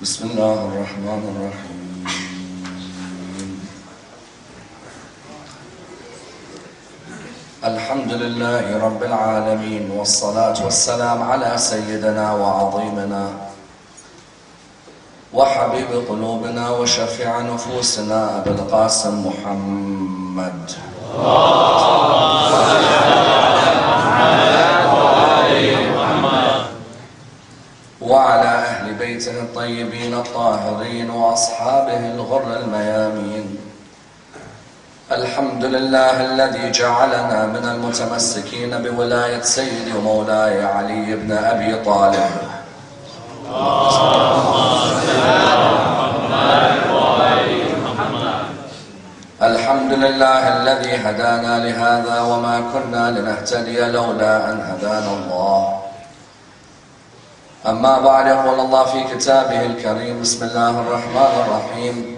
بسم الله الرحمن الرحيم. الحمد لله رب العالمين، والصلاة والسلام على سيدنا وعظيمنا وحبيب قلوبنا وشفيع نفوسنا أبي القاسم محمد. وعلى أهل بيته الطيبين الطاهرين وأصحابه الغر الميامين. الحمد لله الذي جعلنا من المتمسكين بولاية سيدي ومولاي علي بن أبي طالب. الحمد لله الذي هدانا لهذا وما كنا لنهتدي لولا أن هدانا الله. أما بعد، يقول الله في كتابه الكريم: بسم الله الرحمن الرحيم.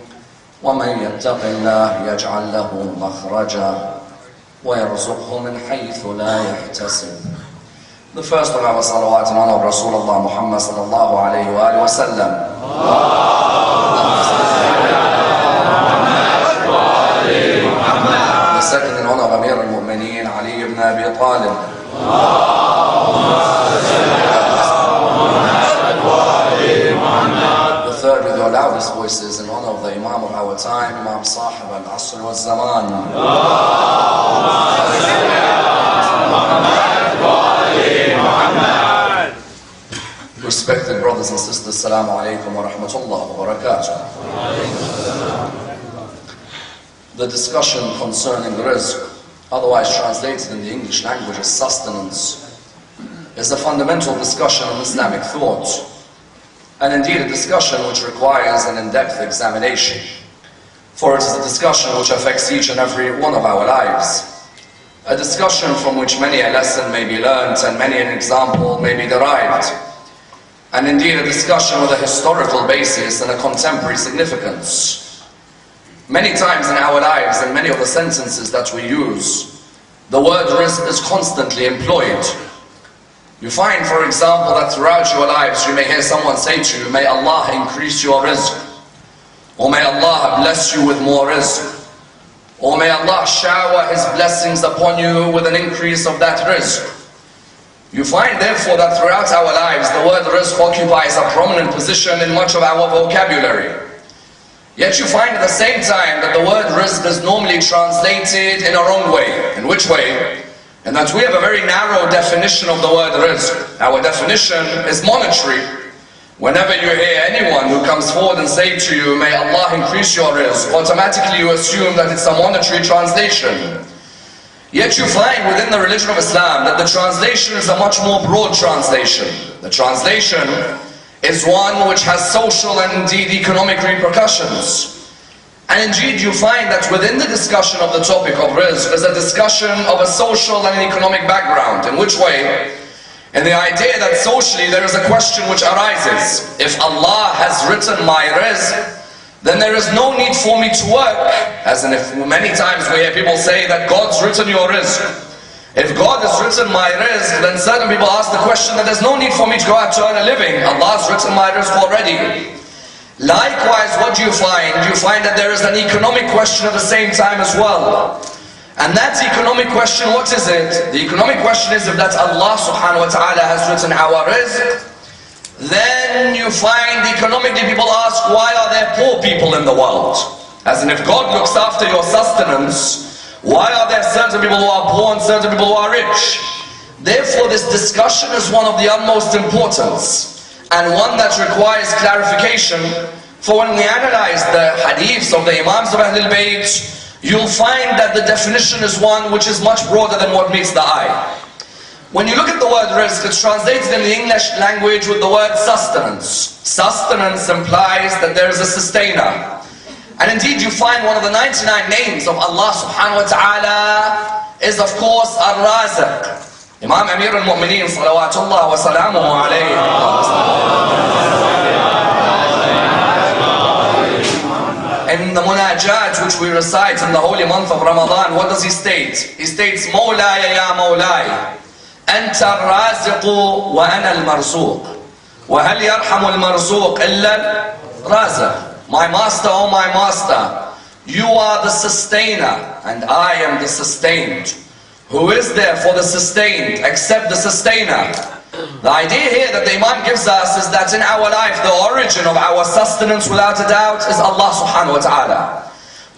ومن يتق الله يجعل له مخرجا ويرزقه من حيث لا يحتسب. The first of our salawat in honor of Rasulullah Muhammad sallallahu alayhi wa sallam. The second in honor of Ammar Nakshawani, Ali ibn Abi Talib. The third with your loudest voices in honor of the Imam of our time, Imam Sahib al-Asr wal-Zaman. Respected brothers and sisters, Assalamu alaikum wa rahmatullah wa barakatuh. The discussion concerning rizq, otherwise translated in the English language as sustenance, is a fundamental discussion of Islamic thought, and indeed a discussion which requires an in-depth examination, for it is a discussion which affects each and every one of our lives, a discussion from which many a lesson may be learned and many an example may be derived, and indeed a discussion with a historical basis and a contemporary significance. Many times in our lives, and many of the sentences that we use, the word rizq is constantly employed. You find, for example, that throughout your lives you may hear someone say to you, "May Allah increase your rizq," or "May Allah bless you with more rizq," or "May Allah shower His blessings upon you with an increase of that rizq." You find therefore that throughout our lives the word rizq occupies a prominent position in much of our vocabulary. Yet you find at the same time that the word rizq is normally translated in a wrong way. In which way? And that we have a very narrow definition of the word rizq. Our definition is monetary. Whenever you hear anyone who comes forward and say to you, "May Allah increase your rizq," automatically you assume that it's a monetary translation. Yet you find within the religion of Islam that the translation is a much more broad translation. The translation is one which has social and indeed economic repercussions. And indeed you find that within the discussion of the topic of rizq is a discussion of a social and economic background. In which way? In the idea that socially there is a question which arises: if Allah has written my rizq, then there is no need for me to work. As in, if many times we hear people say that God's written your rizq. If God has written my rizq, then certain people ask the question that there's no need for me to go out to earn a living. Allah's written my rizq already. Likewise, what do you find? You find that there is an economic question at the same time as well. And that economic question, what is it? The economic question is, if that Allah subhanahu wa ta'ala has written our rizq, then you find economically people ask, why are there poor people in the world? As in, if God looks after your sustenance, why are there certain people who are poor and certain people who are rich? Therefore, this discussion is one of the utmost importance, and one that requires clarification. For when we analyze the hadiths of the Imams of Ahlul Bayt, you'll find that the definition is one which is much broader than what meets the eye. When you look at the word rizq, it's translated in the English language with the word sustenance. Sustenance implies that there is a sustainer. And indeed you find one of the 99 names of Allah subhanahu wa ta'ala is of course Ar-Raziq. Imam Amir al-Mu'mineen salawatullah wa salamuhu alayhi. In the munajat which we recite in the holy month of Ramadan, what does he state? He states, "Mawlaya ya Mawlaya, Anta al-Raziqu wa ana al-Marzuq." وَهَلْ يَرْحَمُ الْمَرْزُوقِ إِلَّا الرَّازِقُ. My master, oh my master, you are the sustainer and I am the sustained. Who is there for the sustained except the sustainer? The idea here that the Imam gives us is that in our life the origin of our sustenance without a doubt is Allah subhanahu wa ta'ala.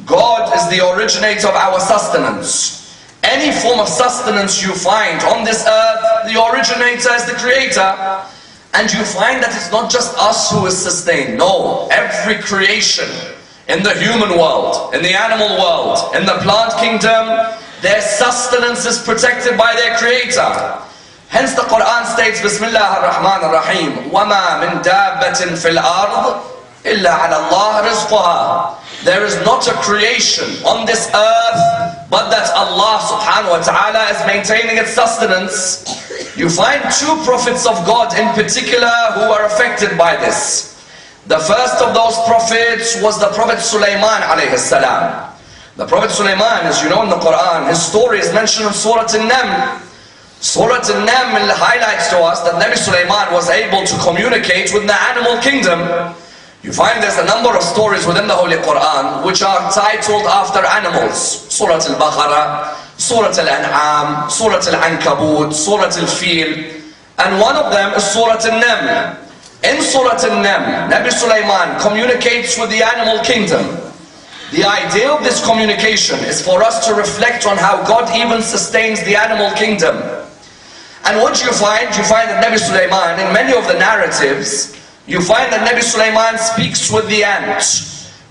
God is the originator of our sustenance. Any form of sustenance you find on this earth, the originator is the creator. And you find that it's not just us who is sustained. No, every creation in the human world, in the animal world, in the plant kingdom, their sustenance is protected by their creator. Hence the Quran states, Bismillah ar-Rahman ar-Rahim, وَمَا مِن دَابَّةٍ فِي الْأَرْضِ إِلَّا عَلَى اللَّهِ رِزْقُهَا. There is not a creation on this earth but that Allah subhanahu wa ta'ala is maintaining its sustenance. You find two prophets of God in particular who are affected by this. The first of those prophets was the Prophet Sulaiman alayhi salam. The Prophet Sulaiman, as you know in the Quran, his story is mentioned in Surah An-Naml. Surah An-Naml highlights to us that Nabi Sulaiman was able to communicate with the animal kingdom. You find there's a number of stories within the Holy Quran which are titled after animals. Surah Al-Baqarah, Surah Al-An'am, Surah Al-Ankabut, Surah Al-Fil. And one of them is Surah An-Naml. In Surah An-Naml, Nabi Sulaiman communicates with the animal kingdom. The idea of this communication is for us to reflect on how God even sustains the animal kingdom. And what you find that Nabi Sulaiman, in many of the narratives, you find that Nabi Sulaiman speaks with the ant.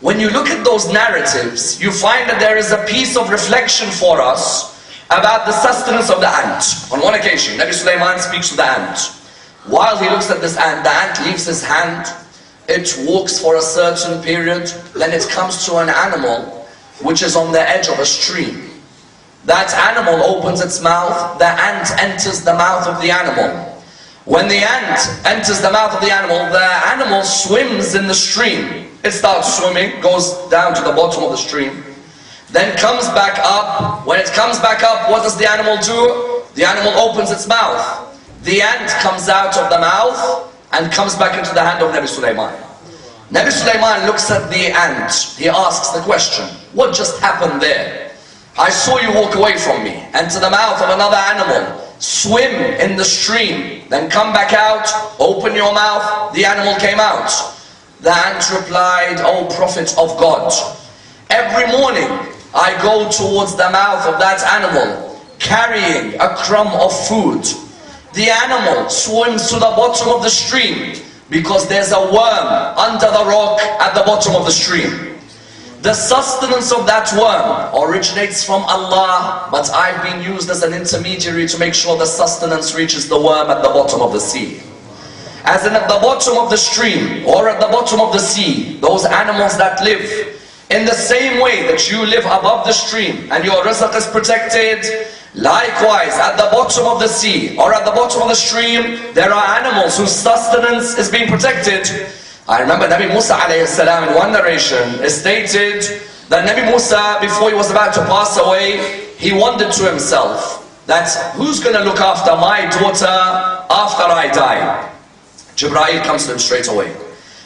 When you look at those narratives, you find that there is a piece of reflection for us about the sustenance of the ant. On one occasion, Nabi Sulaiman speaks to the ant. While he looks at this ant, the ant leaves his hand, it walks for a certain period, then it comes to an animal which is on the edge of a stream. That animal opens its mouth, the ant enters the mouth of the animal. When the ant enters the mouth of the animal swims in the stream. It starts swimming, goes down to the bottom of the stream, then comes back up. When it comes back up, what does the animal do? The animal opens its mouth. The ant comes out of the mouth and comes back into the hand of Nabi Sulaiman. Nabi Sulaiman looks at the ant. He asks the question, what just happened there? I saw you walk away from me, enter the mouth of another animal, swim in the stream, then come back out, open your mouth, the animal came out. The ant replied, O Prophet of God, every morning I go towards the mouth of that animal, carrying a crumb of food. The animal swims to the bottom of the stream because there's a worm under the rock at the bottom of the stream. The sustenance of that worm originates from Allah, but I've been used as an intermediary to make sure the sustenance reaches the worm at the bottom of the sea. As in at the bottom of the stream or at the bottom of the sea, those animals that live in the same way that you live above the stream and your rizq is protected, likewise at the bottom of the sea or at the bottom of the stream, there are animals whose sustenance is being protected. I remember Nabi Musa alayhi salam in one narration is stated that Nabi Musa, before he was about to pass away, he wondered to himself that who's going to look after my daughter after I die? Jibreel comes to him straight away.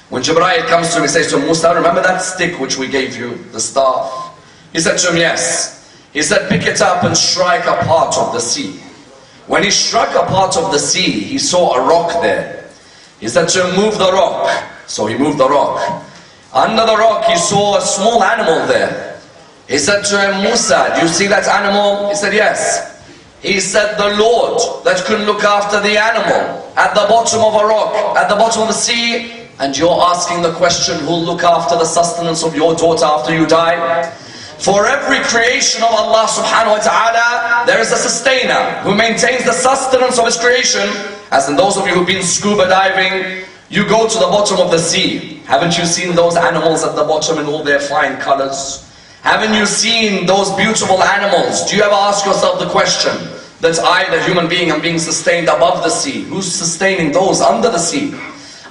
When Jibreel comes to him, he says to him, Musa, remember that stick which we gave you, the staff? He said to him, yes. He said, pick it up and strike a part of the sea. When he struck a part of the sea, he saw a rock there. He said to him, move the rock. So he moved the rock. Under the rock he saw a small animal there. He said to him, Musa, do you see that animal? He said, yes. He said, the Lord that can look after the animal at the bottom of a rock, at the bottom of the sea, and you're asking the question, who'll look after the sustenance of your daughter after you die? For every creation of Allah subhanahu wa ta'ala, there is a sustainer who maintains the sustenance of his creation. As in those of you who've been scuba diving, you go to the bottom of the sea. Haven't you seen those animals at the bottom in all their fine colors? Haven't you seen those beautiful animals? Do you ever ask yourself the question that I, the human being, am being sustained above the sea? Who's sustaining those under the sea?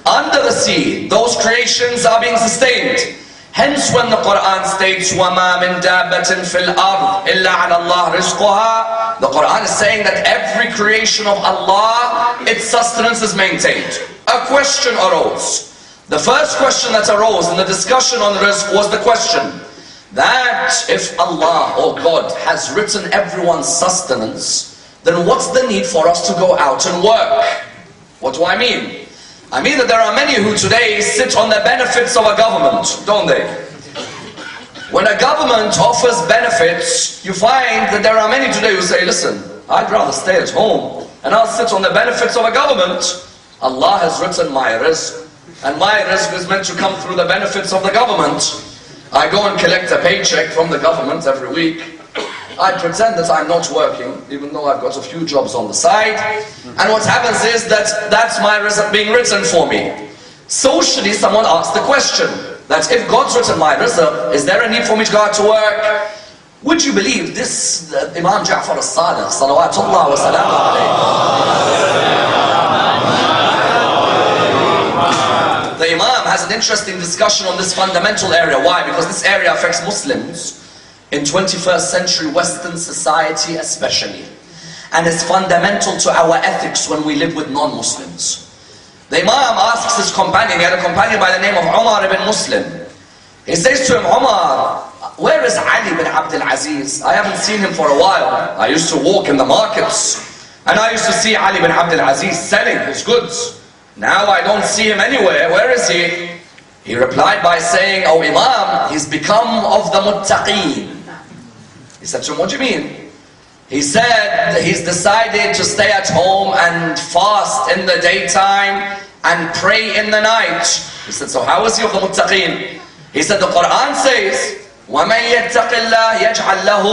Under the sea, those creations are being sustained. Hence when the Quran states, وَمَا مِن دَابَّةٍ فِي الْأَرْضِ إِلَّا عَلَى اللَّهِ رِزْقُهَا, the Quran is saying that every creation of Allah, its sustenance is maintained. a question arose. The first question that arose in the discussion on rizq was the question that if Allah or God has written everyone's sustenance, then what's the need for us to go out and work? What do I mean? I mean that there are many who today sit on the benefits of a government, don't they? When a government offers benefits, you find that there are many today who say, listen, I'd rather stay at home and I'll sit on the benefits of a government. Allah has written my rizq, and my rizq is meant to come through the benefits of the government. I go and collect a paycheck from the government every week. I pretend that I'm not working, even though I've got a few jobs on the side. And what happens is that that's my rizq being written for me. Socially, someone asked the question, that if God's written my rizq, is there a need for me to go out to work? Would you believe this Imam Ja'far al-Sadiq, salawatullah wa salamu alayhi. The Imam has an interesting discussion on this fundamental area. Why? Because this area affects Muslims in 21st century Western society especially. And it's fundamental to our ethics when we live with non-Muslims. The Imam asks his companion, he had a companion by the name of Umar ibn Muslim. He says to him, Umar, where is Ali bin Abdul Aziz? I haven't seen him for a while. I used to walk in the markets and I used to see Ali bin Abdul Aziz selling his goods. Now I don't see him anywhere. Where is he? He replied by saying, oh Imam, he's become of the muttaqeen. He said to him, what do you mean? He said he's decided to stay at home and fast in the daytime and pray in the night. He said, so how is he of the muttaqeen? He said, the Quran says, وَمَنْ يَتَّقِ اللَّهِ يَجْعَلْ لَهُ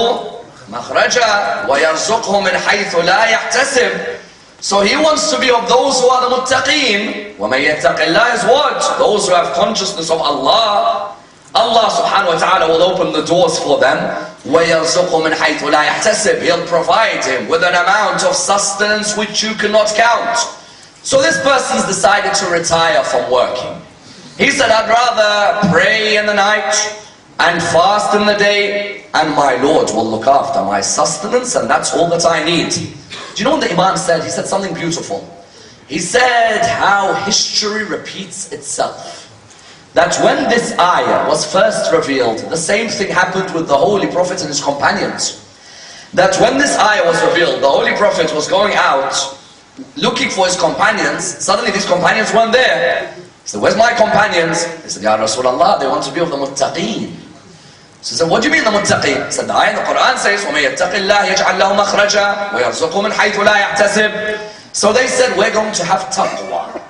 مَخْرَجًا وَيَرْزُقْهُ مِنْ حَيْثُ لَا يَحْتَسِبْ. So he wants to be of those who are the muttaqeen. وَمَنْ يَتَّقِ اللَّهِ is what? Those who have consciousness of Allah. Allah subhanahu wa ta'ala will open the doors for them. وَيَرْزُقْهُ مِنْ حَيْثُ لَا يَحْتَسِبْ. He'll provide him with an amount of sustenance which you cannot count. So this person's decided to retire from working. He said, I'd rather pray in the night and fast in the day, and my Lord will look after my sustenance, and that's all that I need. Do you know what the Imam said? He said something beautiful. He said how history repeats itself. That when this ayah was first revealed, the same thing happened with the Holy Prophet and his companions. That when this ayah was revealed, the Holy Prophet was going out looking for his companions. Suddenly these companions weren't there. He said, where's my companions? He said, Ya Rasulullah, they want to be of the muttaqeen. So he said, what do you mean the muttaqeen? He said, the ayah in the Quran says, وَمَن يَتَّقِ اللَّهِ يَجْعَلْ لَهُ مَخْرَجًا وَيَرْزُقْهُ مِنْ حَيْثُ لَا يَحْتَسِبْ. So they said, we're going to have taqwa.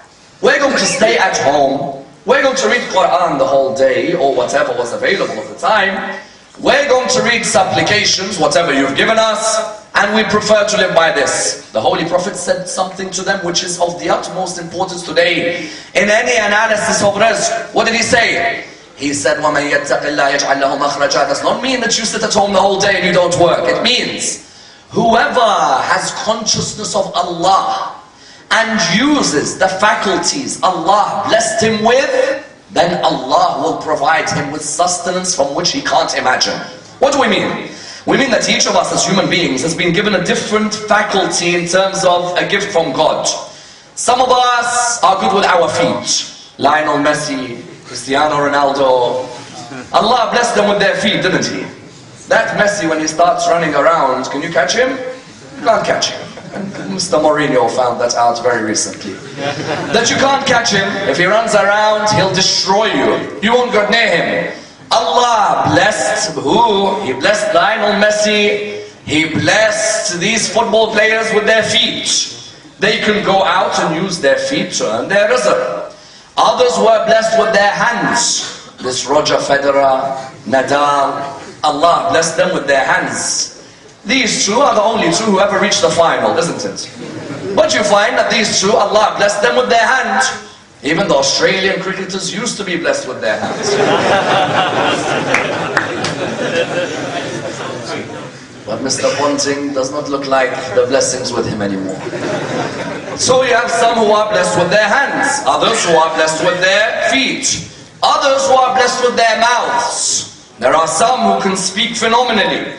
We're going to stay at home. We're going to read Quran the whole day, or whatever was available at the time. We're going to read supplications, whatever you've given us, and we prefer to live by this. The Holy Prophet said something to them which is of the utmost importance today in any analysis of rizq. What did he say? He said, وَمَنْ يَتَّقِ اللَّهِ يَجْعَلْ لَهُ مَخْرَجًا. Does not mean that you sit at home the whole day and you don't work. It means whoever has consciousness of Allah and uses the faculties Allah blessed him with, then Allah will provide him with sustenance from which he can't imagine. What do we mean? We mean that each of us as human beings has been given a different faculty in terms of a gift from God. Some of us are good with our feet. Lionel Messi, Cristiano Ronaldo. Allah blessed them with their feet, didn't he? That Messi, when he starts running around, can you catch him? You can't catch him. Mr. Mourinho found that out very recently. That you can't catch him. If he runs around, he'll destroy you. You won't get near him. Allah blessed who? He blessed Lionel Messi. He blessed these football players with their feet. They can go out and use their feet to earn their rizq. Others were blessed with their hands. This Roger Federer, Nadal, Allah blessed them with their hands. These two are the only two who ever reached the final, isn't it? But you find that these two, Allah blessed them with their hands. Even the Australian cricketers used to be blessed with their hands. But Mr. Ponting does not look like the blessings with him anymore. So you have some who are blessed with their hands, others who are blessed with their feet, others who are blessed with their mouths. There are some who can speak phenomenally.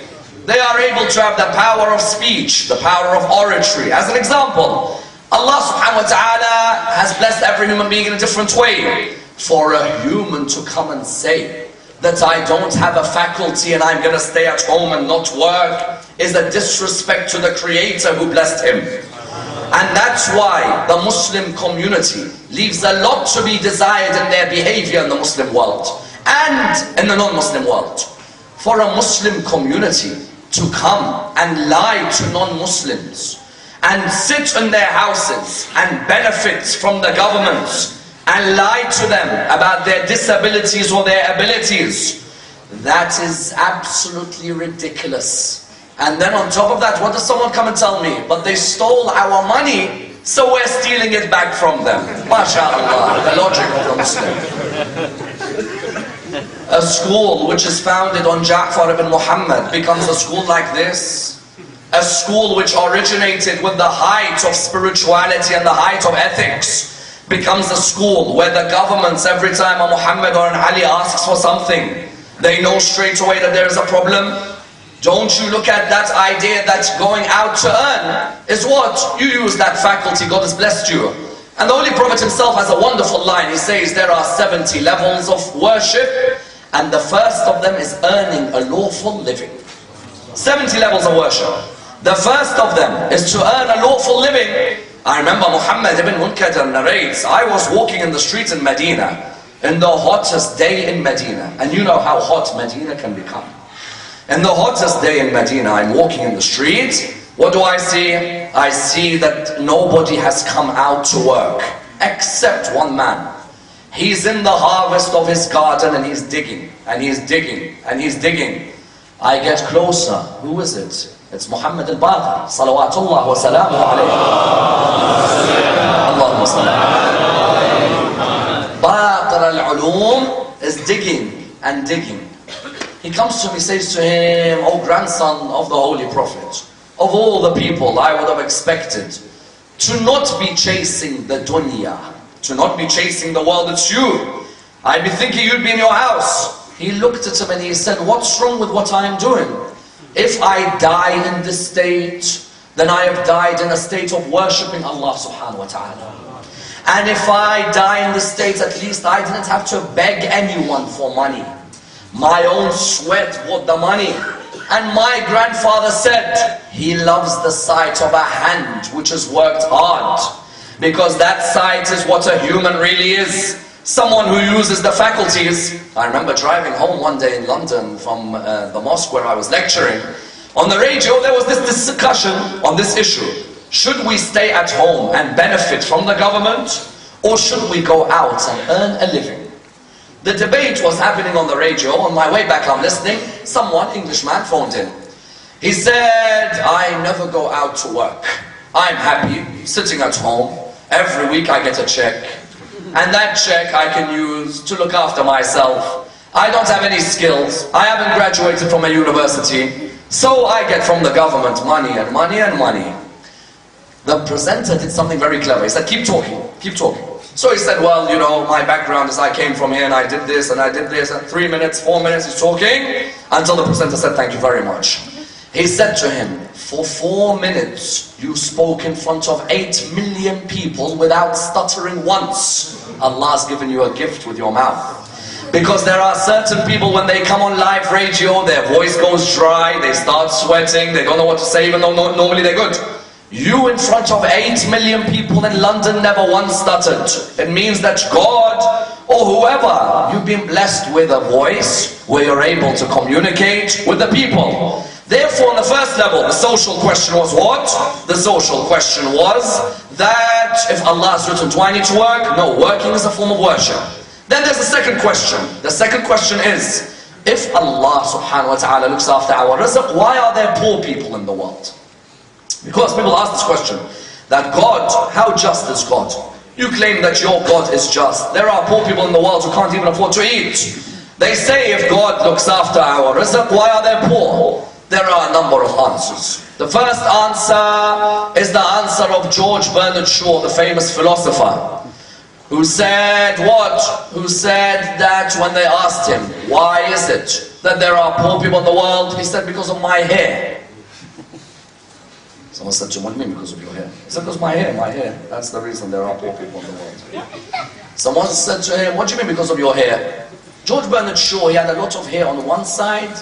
They are able to have the power of speech, the power of oratory. As an example, Allah subhanahu wa ta'ala has blessed every human being in a different way. For a human to come and say that I don't have a faculty and I'm going to stay at home and not work is a disrespect to the Creator who blessed him. And that's why the Muslim community leaves a lot to be desired in their behavior in the Muslim world and in the non-Muslim world. For a Muslim community to come and lie to non-Muslims and sit in their houses and benefit from the government and lie to them about their disabilities or their abilities, that is absolutely ridiculous. And then on top of that, what does someone come and tell me? But they stole our money, so we're stealing it back from them. MashaAllah, the logic of the Muslim. A school which is founded on Ja'far ibn Muhammad becomes a school like this. A school which originated with the height of spirituality and the height of ethics becomes a school where the governments, every time a Muhammad or an Ali asks for something, they know straight away that there is a problem. Don't you look at that idea that going out to earn is what? You use that faculty, God has blessed you. And the Holy Prophet himself has a wonderful line. He says there are 70 levels of worship, and the first of them is earning a lawful living. 70 levels of worship. The first of them is to earn a lawful living. I remember Muhammad ibn Munkadir narrates, I was walking in the streets in Medina, in the hottest day in Medina. And you know how hot Medina can become. In the hottest day in Medina, I'm walking in the street. What do I see? I see that nobody has come out to work, except one man. He's in the harvest of his garden and he's digging, and he's digging, and he's digging. I get closer. Who is it? It's Muhammad al-Baqir, salawatullah wa salamu alayhi. Allahumma sallam. Baqir al-Ulum is digging and digging. He comes to me, says to him, "O grandson of the Holy Prophet, of all the people I would have expected to not be chasing the dunya, to not be chasing the world, it's you. I'd be thinking you'd be in your house." He looked at him and he said, "What's wrong with what I am doing? If I die in this state, then I have died in a state of worshipping Allah subhanahu wa ta'ala. And if I die in this state, at least I didn't have to beg anyone for money. My own sweat bought the money." And my grandfather said, he loves the sight of a hand which has worked hard. Because that sight is what a human really is. Someone who uses the faculties. I remember driving home one day in London from the mosque where I was lecturing. On the radio there was this discussion on this issue. Should we stay at home and benefit from the government? Or should we go out and earn a living? The debate was happening on the radio. On my way back I'm listening. Someone, Englishman, phoned in. He said, "I never go out to work. I'm happy sitting at home. Every week I get a check. And that check I can use to look after myself. I don't have any skills. I haven't graduated from a university. So I get from the government money and money and money." The presenter did something very clever. He said, "Keep talking, keep talking." So he said, "Well, you know, my background is I came from here and I did this and I did this." And 3 minutes, 4 minutes, he's talking until the presenter said, "Thank you very much." He said to him, "For 4 minutes, you spoke in front of 8 million people without stuttering once. Allah's given you a gift with your mouth." Because there are certain people, when they come on live radio, their voice goes dry, they start sweating, they don't know what to say, even though normally they're good. You in front of 8 million people in London never once stuttered. It means that God, or whoever, you've been blessed with a voice where you're able to communicate with the people. Therefore, on the first level, the social question was what? The social question was that if Allah has written, do I need to work? No, working is a form of worship. Then there's the second question. The second question is, if Allah subhanahu wa ta'ala looks after our rizq, why are there poor people in the world? Because people ask this question, that God, how just is God? You claim that your God is just. There are poor people in the world who can't even afford to eat. They say if God looks after our rizq, why are they poor? There are a number of answers. The first answer is the answer of George Bernard Shaw, the famous philosopher, who said what? Who said that when they asked him, why is it that there are poor people in the world? He said, because of my hair. Someone said to him, what do you mean because of your hair? He said, because my hair. That's the reason there are poor people in the world. Someone said to him, what do you mean because of your hair? George Bernard Shaw, he had a lot of hair on one side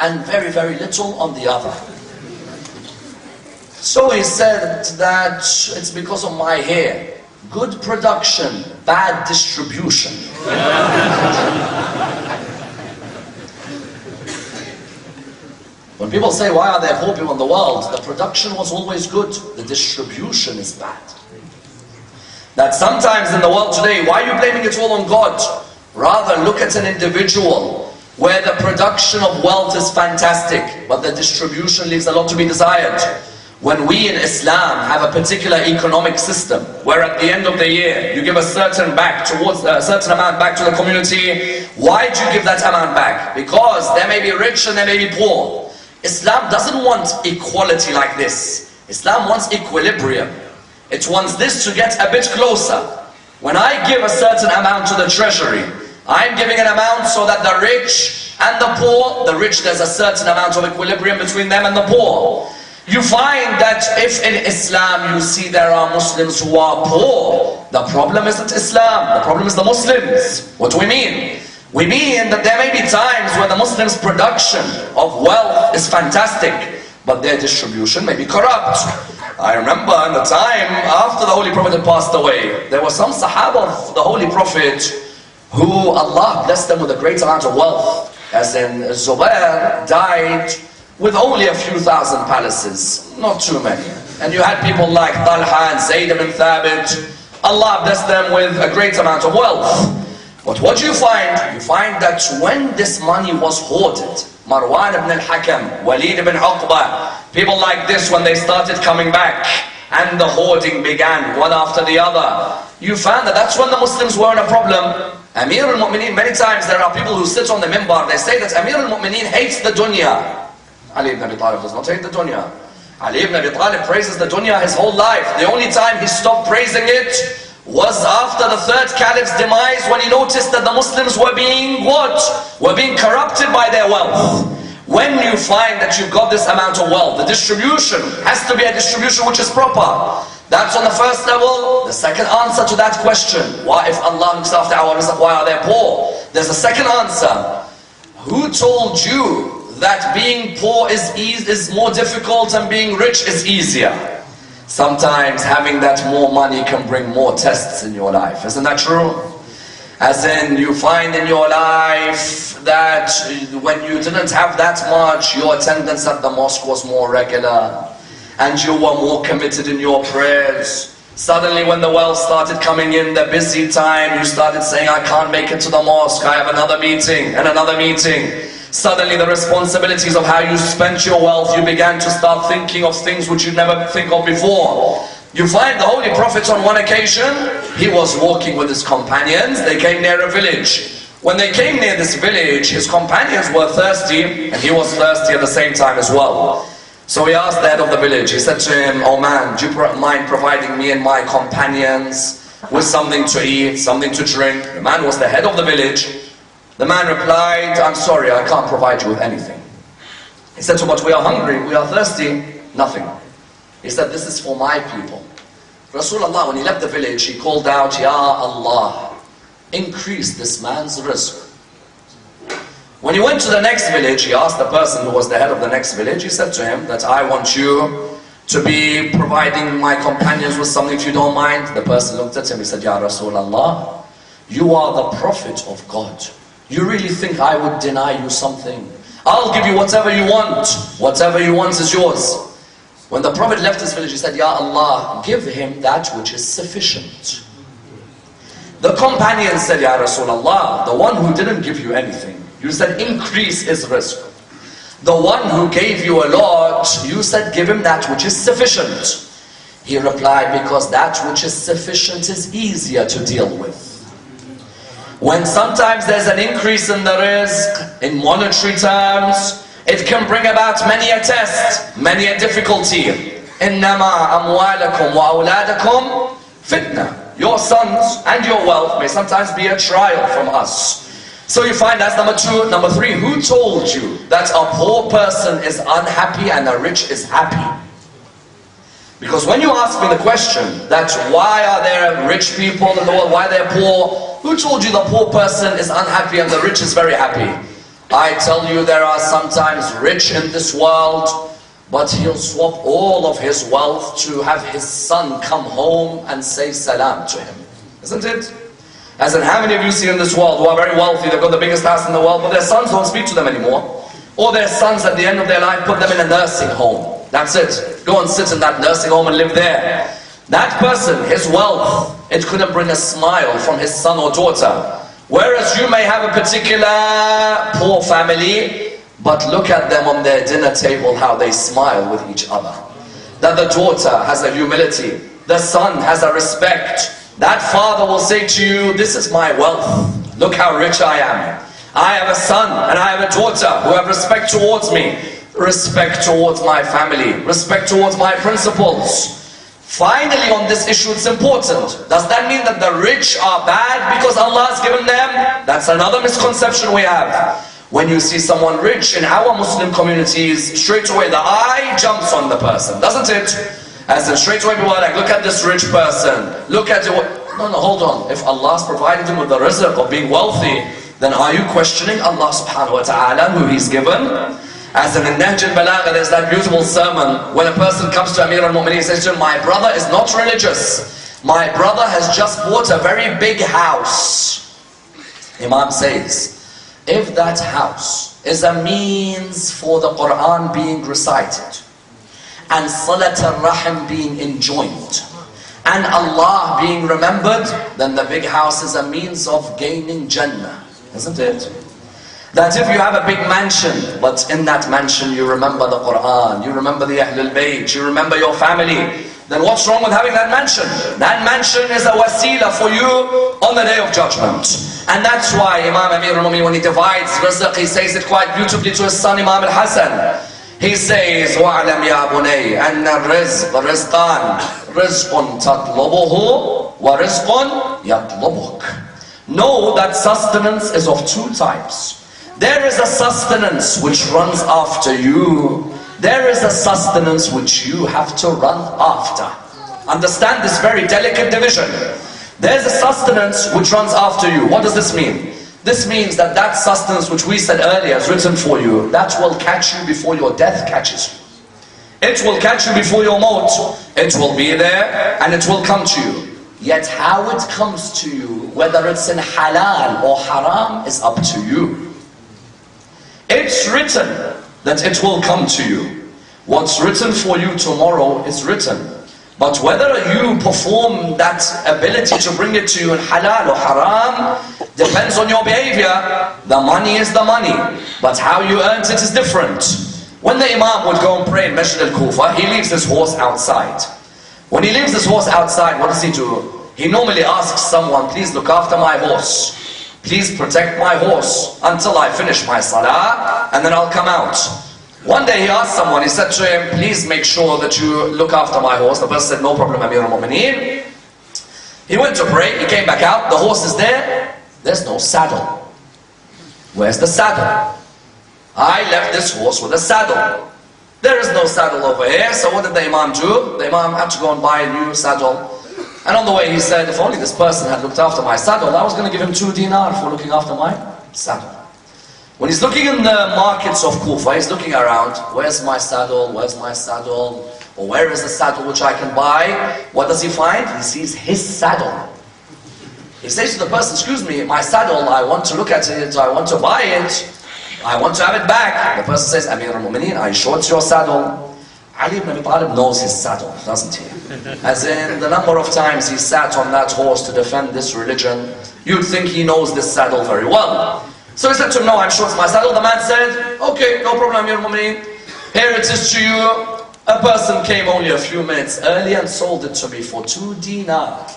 and very, very little on the other. So he said that it's because of my hair. Good production, bad distribution. When people say, why are there poor people in the world? The production was always good, the distribution is bad. That sometimes in the world today, why are you blaming it all on God? Rather, look at an individual where the production of wealth is fantastic, but the distribution leaves a lot to be desired. When we in Islam have a particular economic system, where at the end of the year, you give a certain amount back to the community, why do you give that amount back? Because there may be rich and there may be poor. Islam doesn't want equality like this. Islam wants equilibrium. It wants this to get a bit closer. When I give a certain amount to the treasury, I'm giving an amount so that the rich and the poor, the rich, there's a certain amount of equilibrium between them and the poor. You find that if in Islam you see there are Muslims who are poor, the problem isn't Islam, the problem is the Muslims. What do we mean? We mean that there may be times where the Muslims' production of wealth is fantastic, but their distribution may be corrupt. I remember in the time after the Holy Prophet had passed away, there were some Sahaba of the Holy Prophet who Allah blessed them with a great amount of wealth. As in Zubair died with only a few thousand palaces, not too many. And you had people like Talha and Zayd ibn Thabit. Allah blessed them with a great amount of wealth. But what you find? You find that when this money was hoarded, Marwan ibn al-Hakam, Walid ibn Uqba, people like this, when they started coming back and the hoarding began one after the other, you found that that's when the Muslims were in a problem. Amir al-Mu'mineen, many times there are people who sit on the minbar, they say that Amir al-Mu'mineen hates the dunya. Ali ibn Abi Talib does not hate the dunya. Ali ibn Abi Talib praises the dunya his whole life. The only time he stopped praising it was after the third caliph's demise, when he noticed that the Muslims were being what? Were being corrupted by their wealth. When you find that you've got this amount of wealth, the distribution has to be a distribution which is proper. That's on the first level. The second answer to that question, why if Allah looks after our rizq, why are they poor? There's a second answer. Who told you that being poor is more difficult and being rich is easier? Sometimes having that more money can bring more tests in your life. Isn't that true? As in, you find in your life that when you didn't have that much, your attendance at the mosque was more regular and you were more committed in your prayers. Suddenly when the wealth started coming in, the busy time, you started saying, I can't make it to the mosque, I have another meeting and another meeting. Suddenly the responsibilities of how you spent your wealth, you began to start thinking of things which you'd never think of before. You find the Holy Prophet on one occasion, he was walking with his companions, they came near a village. When they came near this village, his companions were thirsty, and he was thirsty at the same time as well. So he asked the head of the village, he said to him, oh man, do you mind providing me and my companions with something to eat, something to drink? The man was the head of the village. The man replied, I'm sorry, I can't provide you with anything. He said to him, but we are hungry, we are thirsty. Nothing. He said, this is for my people. Rasulullah, when he left the village, he called out, Ya Allah, increase this man's rizq. When he went to the next village, he asked the person who was the head of the next village, he said to him that I want you to be providing my companions with something if you don't mind. The person looked at him, he said, Ya Rasulullah, you are the Prophet of God. You really think I would deny you something? I'll give you whatever you want. Whatever you want is yours. When the Prophet left his village, he said, Ya Allah, give him that which is sufficient. The companion said, Ya Rasulullah, the one who didn't give you anything, you said increase his rizq. The one who gave you a lot, you said give him that which is sufficient. He replied, because that which is sufficient is easier to deal with. When sometimes there's an increase in the rizq, in monetary terms, it can bring about many a test, many a difficulty. إِنَّمَا أَمْوَالَكُمْ وَأَوْلَادَكُمْ fitna. Your sons and your wealth may sometimes be a trial from us. So you find that's number two. Number three, who told you that a poor person is unhappy and a rich is happy? Because when you ask me the question that why are there rich people in the world, why they're poor, who told you the poor person is unhappy and the rich is very happy? I tell you, there are sometimes rich in this world, but he'll swap all of his wealth to have his son come home and say salam to him. Isn't it? As in, how many of you see in this world who are very wealthy, they've got the biggest house in the world, but their sons don't speak to them anymore? Or their sons at the end of their life put them in a nursing home. That's it. Go and sit in that nursing home and live there. That person, his wealth, it couldn't bring a smile from his son or daughter. Whereas you may have a particular poor family, but look at them on their dinner table, how they smile with each other. That the daughter has a humility, the son has a respect. That father will say to you, this is my wealth, look how rich I am. I have a son and I have a daughter who have respect towards me, respect towards my family, respect towards my principles. Finally, on this issue, it's important. Does that mean that the rich are bad because Allah has given them? That's another misconception we have. When you see someone rich in our Muslim communities, straight away the eye jumps on the person, doesn't it? As in straight away people are like, look at this rich person, look at it. No, hold on. If Allah's provided him with the rizq of being wealthy, then are you questioning Allah subhanahu wa ta'ala who He's given? As in Nahj al-Balagha, there's that beautiful sermon when a person comes to Amir al-Mu'mineen and says to him, my brother is not religious. My brother has just bought a very big house. Imam says, if that house is a means for the Quran being recited, and Salat al-Rahim being enjoined, and Allah being remembered, then the big house is a means of gaining Jannah, isn't it? That if you have a big mansion, but in that mansion you remember the Quran, you remember the Ahlul Bayt, you remember your family, then what's wrong with having that mansion? That mansion is a wasila for you on the Day of Judgment. And that's why Imam Amir al-Mu'mineen, when he divides rizq, he says it quite beautifully to his son Imam al-Hasan. He says, وَعْلَمْ يَا بُنَيْ أَنَّ الرِّزْقَ رِزْقَانِ رِزْقٌ تَطْلُبُهُ وَرِزْقٌ يَطْلُبُكَ. Know that sustenance is of two types. There is a sustenance which runs after you. There is a sustenance which you have to run after. Understand this very delicate division. There's a sustenance which runs after you. What does this mean? This means that that sustenance which we said earlier is written for you, that will catch you before your death catches you. It will catch you before your maut. It will be there and it will come to you. Yet how it comes to you, whether it's in halal or haram, is up to you. It's written that it will come to you. What's written for you tomorrow is written. But whether you perform that ability to bring it to you in halal or haram depends on your behavior. The money is the money, but how you earned it is different. When the Imam would go and pray in Masjid al-Kufa, he leaves his horse outside. When he leaves his horse outside, what does he do? He normally asks someone, please look after my horse. Please protect my horse until I finish my salah, and then I'll come out. One day he asked someone, he said to him, please make sure that you look after my horse. The person said, no problem, Amir al-Mu'mineen. He went to pray, he came back out, the horse is there, there's no saddle. Where's the saddle? I left this horse with a saddle. There is no saddle over here, so what did the Imam do? The Imam had to go and buy a new saddle. And on the way he said, if only this person had looked after my saddle, I was going to give him 2 dinar for looking after my saddle. When he's looking in the markets of Kufa, he's looking around, where's my saddle, where's my saddle, or where is the saddle which I can buy? What does he find? He sees his saddle. He says to the person, excuse me, my saddle, I want to look at it, I want to buy it, I want to have it back. The person says, Amir al-Mu'mineen, are you sure it's your saddle? Ali ibn Abi Talib knows his saddle, doesn't he? As in, the number of times he sat on that horse to defend this religion, you'd think he knows this saddle very well. So he said to him, no, I'm sure it's my saddle. The man said, okay, no problem, Amir al-Mu'mineen. Here it is to you. A person came only a few minutes early and sold it to me for 2 dinar.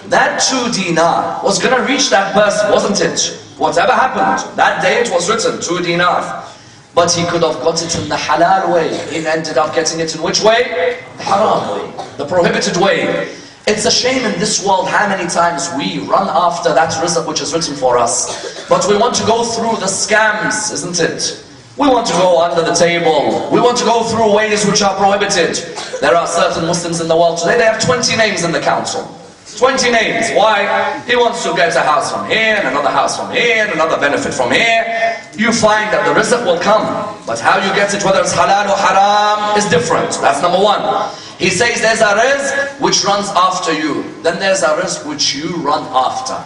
That 2 dinar was going to reach that person, wasn't it? Whatever happened, that day it was written, 2 dinar. But he could have got it in the halal way. He ended up getting it in which way? The haram way, the prohibited way. It's a shame in this world how many times we run after that rizq which is written for us. But we want to go through the scams, isn't it? We want to go under the table. We want to go through ways which are prohibited. There are certain Muslims in the world today, they have 20 names in the council. 20 names. Why? He wants to get a house from here, and another house from here, and another benefit from here. You find that the rizq will come, but how you get it, whether it's halal or haram, is different. That's number one. He says there's a rizq which runs after you. Then there's a rizq which you run after.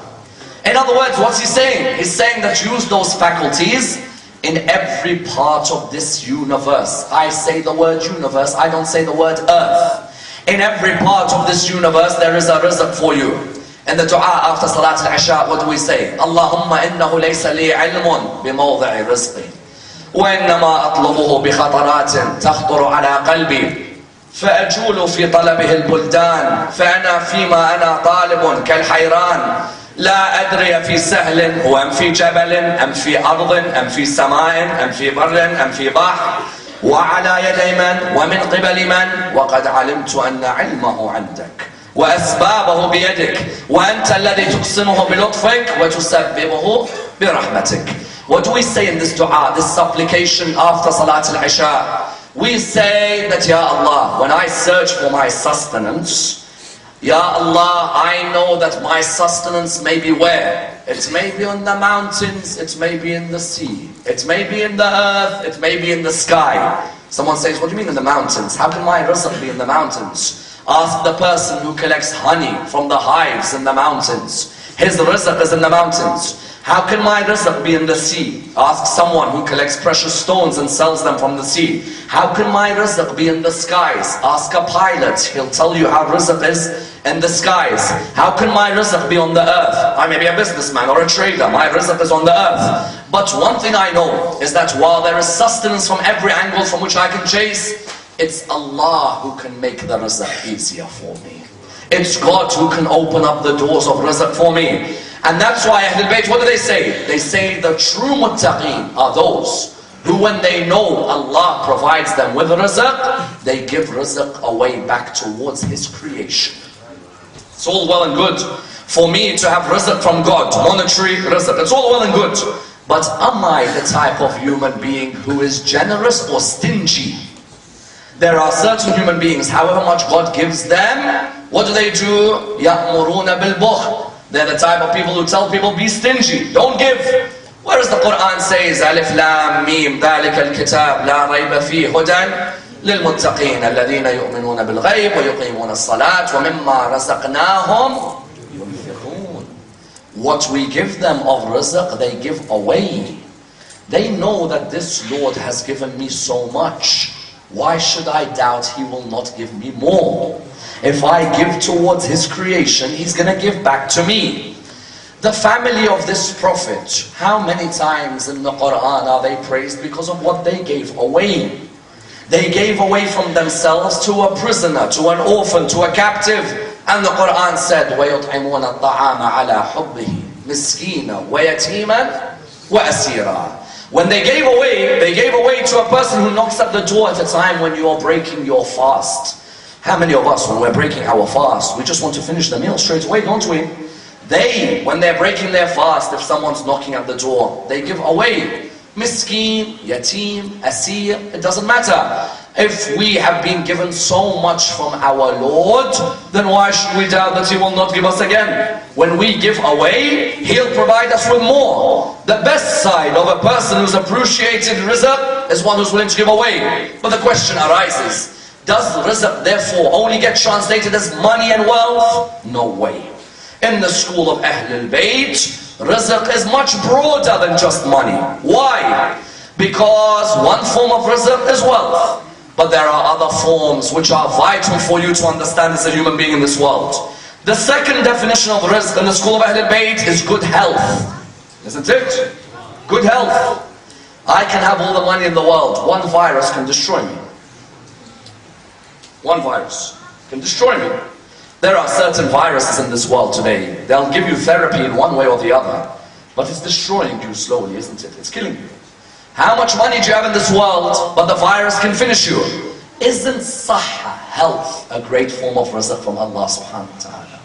In other words, what's he saying? He's saying that use those faculties in every part of this universe. I say the word universe, I don't say the word earth. In every part of this universe, there is a rizq for you. In the dua after Salat al-Isha, what do we say? Allahumma innahu laysa li ilmun bimawdi'i rizqi. Wa innama atlubuhu bi khataratin takhturu ala qalbi. فأجول في طلبه البلدان فأنا فيما أنا طالب كالحيران لا أدري في سهل هو أم في جبل أم في أرض أم في سماء أم في بر أم في بحر وعلى يدي من ومن قبل من وقد علمت أن علمه عندك وأسبابه بيدك وأنت الذي تقسمه بلطفك وتسببه برحمتك. What do we say in this dua, this supplication after Salat al-Isha? We say that, Ya Allah, when I search for my sustenance, Ya Allah, I know that my sustenance may be where? It may be on the mountains, it may be in the sea, it may be in the earth, it may be in the sky. Someone says, what do you mean in the mountains? How can my rizq be in the mountains? Ask the person who collects honey from the hives in the mountains. His rizq is in the mountains. How can my rizq be in the sea? Ask someone who collects precious stones and sells them from the sea. How can my rizq be in the skies? Ask a pilot, he'll tell you how rizq is in the skies. How can my rizq be on the earth? I may be a businessman or a trader, my rizq is on the earth. But one thing I know is that while there is sustenance from every angle from which I can chase, it's Allah who can make the rizq easier for me. It's God who can open up the doors of rizq for me. And that's why Ahlul Bayt, what do they say? They say the true muttaqeen are those who, when they know Allah provides them with rizq, they give rizq away back towards His creation. It's all well and good for me to have rizq from God, monetary rizq. It's all well and good. But am I the type of human being who is generous or stingy? There are certain human beings, however much God gives them, what do? يَأْمُرُونَ بِالْبُخْلِ. They're the type of people who tell people, be stingy, don't give. Whereas the Quran says, Alif Lam Mim, ذَلِكَ الْكِتَابِ لَا رَيْبَ فِيهِ هُدًى لِلْمُتَّقِينَ الَّذِينَ يُؤْمِنُونَ بِالْغَيْبِ وَيُقِيمُونَ الصَّلَاةِ وَمِمَّا رَزَقْنَاهُمْ يُنْفِقُونَ. What we give them of rizq, they give away. They know that this Lord has given me so much. Why should I doubt He will not give me more? If I give towards His creation, He's going to give back to me. The family of this Prophet, how many times in the Quran are they praised because of what they gave away? They gave away from themselves to a prisoner, to an orphan, to a captive. And the Quran said, وَيُطْعِمُونَ الطَّعَامَ عَلَى حُبِّهِ مِسْكِينًا وَيَتِيمًا وَأَسِيرًا. When they gave away to a person who knocks at the door at a time when you are breaking your fast. How many of us, when we're breaking our fast, we just want to finish the meal straight away, don't we? They, when they're breaking their fast, if someone's knocking at the door, they give away. Miskeen, yatim, asir, it doesn't matter. If we have been given so much from our Lord, then why should we doubt that He will not give us again? When we give away, He'll provide us with more. The best side of a person who's appreciated rizq is one who's willing to give away. But the question arises, does rizq therefore only get translated as money and wealth? No way. In the school of Ahlul Bayt, rizq is much broader than just money. Why? Because one form of rizq is wealth. But there are other forms which are vital for you to understand as a human being in this world. The second definition of rizq in the school of Ahlul Bayt is good health. Isn't it? Good health. I can have all the money in the world. One virus can destroy me. One virus can destroy me. There are certain viruses in this world today. They'll give you therapy in one way or the other. But it's destroying you slowly, isn't it? It's killing you. How much money do you have in this world, but the virus can finish you? Isn't sahha, health, a great form of rizq from Allah subhanahu wa ta'ala?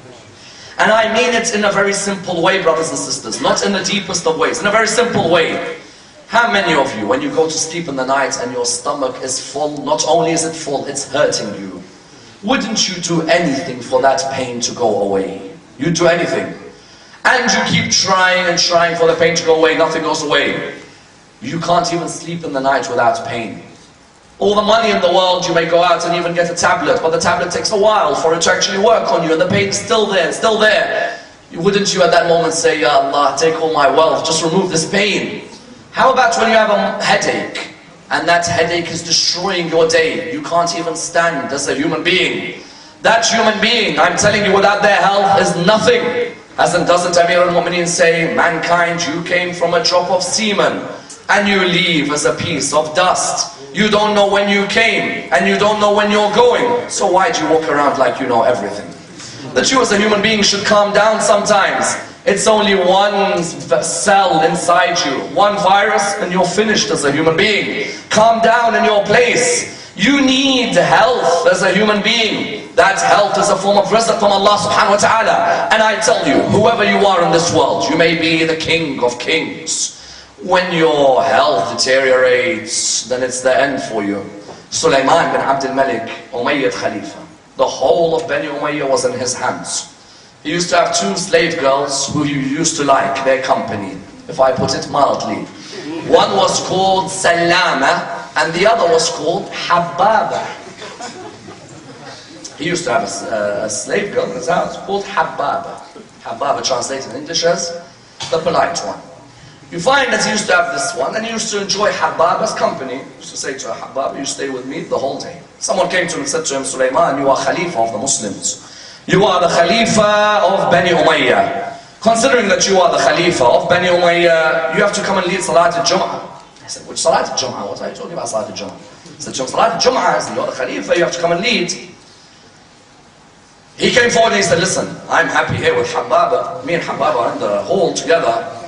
And I mean it in a very simple way, brothers and sisters. Not in the deepest of ways. In a very simple way. How many of you, when you go to sleep in the night and your stomach is full, not only is it full, it's hurting you, wouldn't you do anything for that pain to go away? You'd do anything. And you keep trying and trying for the pain to go away, nothing goes away. You can't even sleep in the night without pain. All the money in the world, you may go out and even get a tablet, but the tablet takes a while for it to actually work on you, and the pain's still there, still there. Wouldn't you at that moment say, Ya Allah, take all my wealth, just remove this pain? How about when you have a headache, and that headache is destroying your day? You can't even stand as a human being. That human being, I'm telling you, without their health is nothing. Doesn't Amir al-Mu'mineen say, mankind, you came from a drop of semen, and you leave as a piece of dust. You don't know when you came, and you don't know when you're going. So why do you walk around like you know everything? That you as a human being should calm down sometimes. It's only one cell inside you, one virus, and you're finished as a human being. Calm down in your place. You need health as a human being. That health is a form of rizq from Allah subhanahu wa ta'ala. And I tell you, whoever you are in this world, you may be the king of kings. When your health deteriorates, then it's the end for you. Sulaiman bin Abdul Malik, Umayyad Khalifa. The whole of Bani Umayyah was in his hands. He used to have 2 slave girls who he used to like their company, if I put it mildly. One was called Salama, and the other was called Hababa. He used to have a slave girl in his house called Hababa. Hababa translated in English as the polite one. You find that he used to have this one, and he used to enjoy Hababa's company. He used to say to her, Hababa, you stay with me the whole day. Someone came to him and said to him, Sulaiman, you are Khalifa of the Muslims. You are the Khalifa of Bani Umayyah. Considering that you are the Khalifa of Bani Umayyah, you have to come and lead Salat al-Jum'ah. I said, which Salat al-Jum'ah? What are you talking about Salat al-Jum'ah? He said, Salat al-Jum'ah is you're the Khalifa, you have to come and lead. He came forward and he said, listen, I'm happy here with Hababa. Me and Hababa are in the hall together.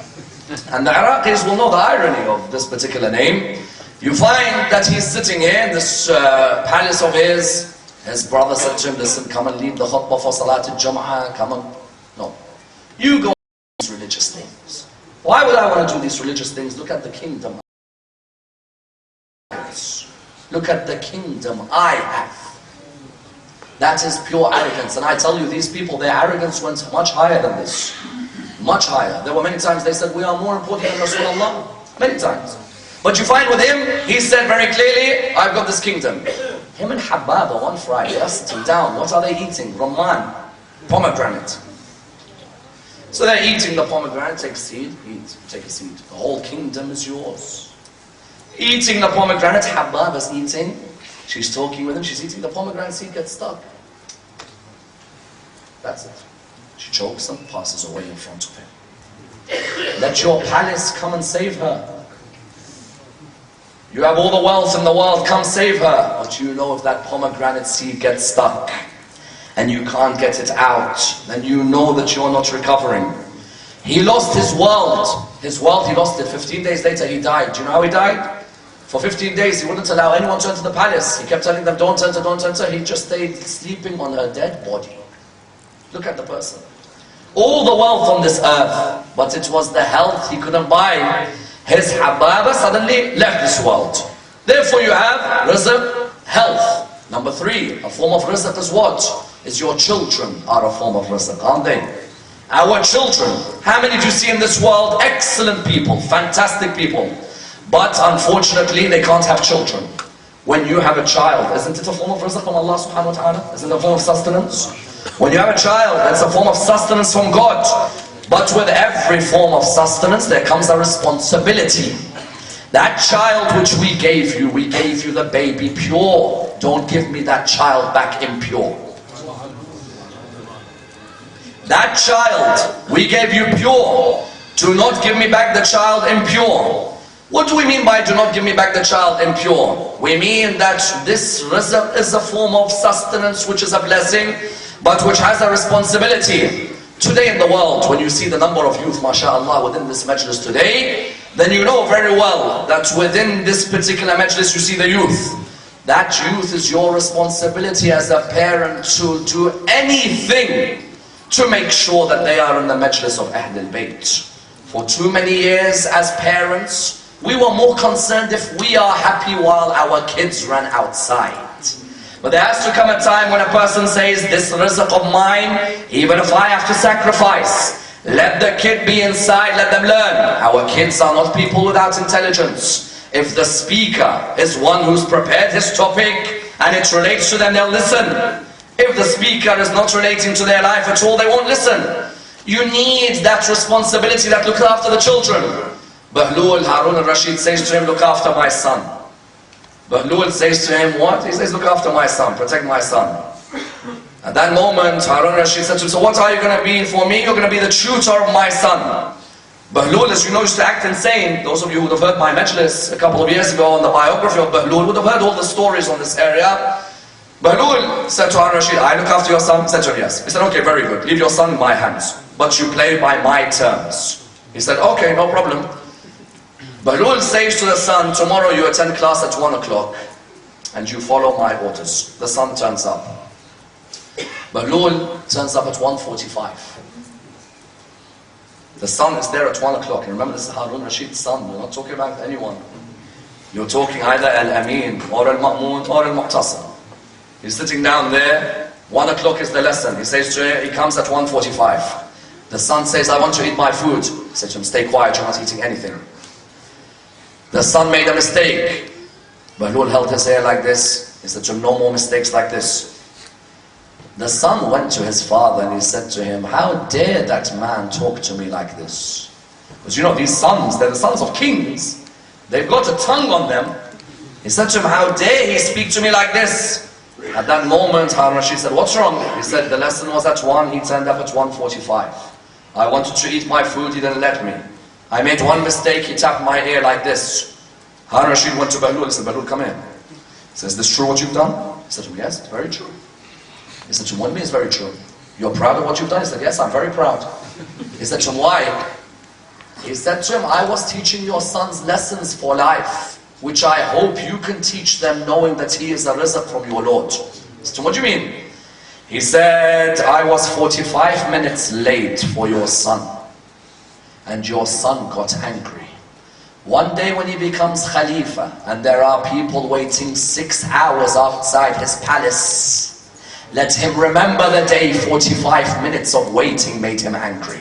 And the Iraqis will know the irony of this particular name. You find that he's sitting here in this palace of his. His brother said to him, listen, come and lead the khutbah for Salat al-Jum'ah, come on. No. You go and do these religious things. Why would I want to do these religious things? Look at the kingdom. Look at the kingdom I have. That is pure arrogance. And I tell you, these people, their arrogance went much higher than this. Much higher. There were many times they said, we are more important than Rasulullah. Many times. But you find with him, he said very clearly, I've got this kingdom. Him and Hababa one Friday, they're sitting down. What are they eating? Rumman, pomegranate. So they're eating the pomegranate. Take a seed, eat, take a seed. The whole kingdom is yours. Eating the pomegranate, Hababa's eating. She's talking with him, she's eating the pomegranate seed, gets stuck. That's it. She chokes and passes away in front of him. Let your palace come and save her. You have all the wealth in the world, come save her. But you know if that pomegranate seed gets stuck and you can't get it out, then you know that you're not recovering. He lost his world. His wealth, he lost it. 15 days later he died. Do you know how he died? For 15 days he wouldn't allow anyone to enter the palace. He kept telling them, don't enter, don't enter. He just stayed sleeping on her dead body. Look at the person. All the wealth on this earth, but it was the health he couldn't buy. His Hababa suddenly left this world. Therefore you have rizq, health. Number 3, a form of rizq is what? Is your children are a form of rizq, aren't they? Our children. How many do you see in this world? Excellent people, fantastic people. But unfortunately they can't have children. When you have a child, isn't it a form of rizq from Allah subhanahu wa ta'ala? Isn't it a form of sustenance? When you have a child, that's a form of sustenance from God. But with every form of sustenance, there comes a responsibility. That child which we gave you the baby pure. Don't give me that child back impure. That child, we gave you pure. Do not give me back the child impure. What do we mean by do not give me back the child impure? We mean that this rizq is a form of sustenance which is a blessing, but which has a responsibility. Today in the world, when you see the number of youth, mashallah, within this majlis today, then you know very well that within this particular majlis you see the youth. That youth is your responsibility as a parent to do anything to make sure that they are in the majlis of Ahl al-Bayt. For too many years as parents, We were more concerned if we are happy while our kids run outside. But there has to come a time when a person says, this rizq of mine, even if I have to sacrifice, let the kid be inside, let them learn. Our kids are not people without intelligence. If the speaker is one who's prepared his topic and it relates to them, they'll listen. If the speaker is not relating to their life at all, they won't listen. You need that responsibility that looks after the children. Bahlul, Harun al-Rashid says to him, look after my son. Bahlul says to him, what? He says, look after my son, protect my son. At that moment, Harun al-Rashid said to him, so what are you going to be for me? You're going to be the tutor of my son. Bahlul, as you know, used to act insane. Those of you who would have heard my majlis a couple of years ago on the biography of Bahlul would have heard all the stories on this area. Bahlul said to Harun al-Rashid, I look after your son. He said to him, yes. He said, okay, very good. Leave your son in my hands. But you play by my terms. He said, okay, no problem. Bahlul says to the son, tomorrow you attend class at 1 o'clock and you follow my orders. The son turns up. Bahlul turns up at 1:45. The son is there at 1 o'clock. And remember, this is Harun Rashid's son. We're not talking about anyone. You're talking either Al-Amin or Al-Ma'mun or Al-Mu'tasim. He's sitting down there. 1 o'clock is the lesson. He says to him, he comes at 1:45. The son says, I want to eat my food. He said to him, stay quiet, you're not eating anything. The son made a mistake. Bahlul held his hair like this. He said to him, no more mistakes like this. The son went to his father and he said to him, how dare that man talk to me like this? Because you know, these sons, they're the sons of kings. They've got a tongue on them. He said to him, how dare he speak to me like this? At that moment, Harun Rashid said, what's wrong? He said, the lesson was at 1, he turned up at 1:45. I wanted to eat my food, he didn't let me. I made one mistake, he tapped my ear like this. Harun Rashid went to Bahlul, he said, Bahlul, come in. He says, is this true what you've done? He said to him, yes, it's very true. He said to him, what do you mean it's very true? You're proud of what you've done? He said, yes, I'm very proud. He said to him, why? He said to him, I was teaching your sons lessons for life, which I hope you can teach them knowing that he is a rizq from your Lord. He said to him, what do you mean? He said, I was 45 minutes late for your son, and your son got angry. One day when he becomes Khalifa, and there are people waiting 6 hours outside his palace, let him remember the day 45 minutes of waiting made him angry.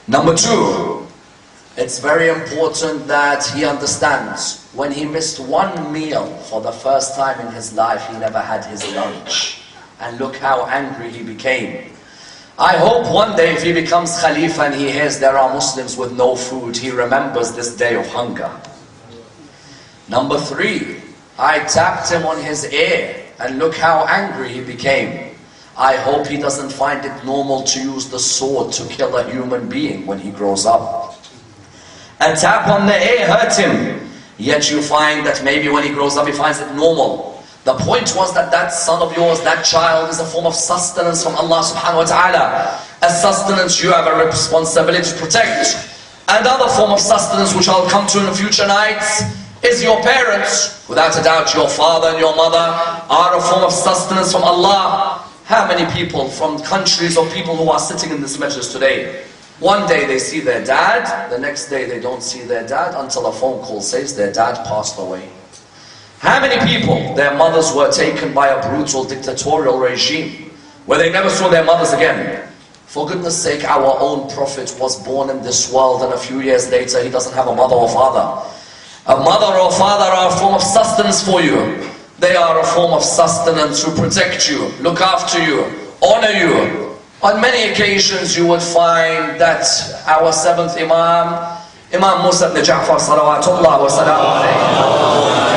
Number 2, it's very important that he understands when he missed one meal for the first time in his life, he never had his lunch. And look how angry he became. I hope one day if he becomes Khalifa and he hears there are Muslims with no food, he remembers this day of hunger. Number 3, I tapped him on his ear and look how angry he became. I hope he doesn't find it normal to use the sword to kill a human being when he grows up. A tap on the ear hurt him, yet you find that maybe when he grows up he finds it normal. The point was that that son of yours, that child, is a form of sustenance from Allah subhanahu wa ta'ala. A sustenance you have a responsibility to protect. Another form of sustenance, which I'll come to in future nights, is your parents. Without a doubt, your father and your mother are a form of sustenance from Allah. How many people from countries of people who are sitting in this majlis today, one day they see their dad, the next day they don't see their dad until a phone call says their dad passed away. How many people, their mothers were taken by a brutal dictatorial regime where they never saw their mothers again? For goodness sake, our own Prophet was born in this world and a few years later he doesn't have a mother or father. A mother or father are a form of sustenance for you. They are a form of sustenance to protect you, look after you, honor you. On many occasions you would find that our 7th Imam, Imam Musa ibn Ja'far salawatullah wa salamu alayhi.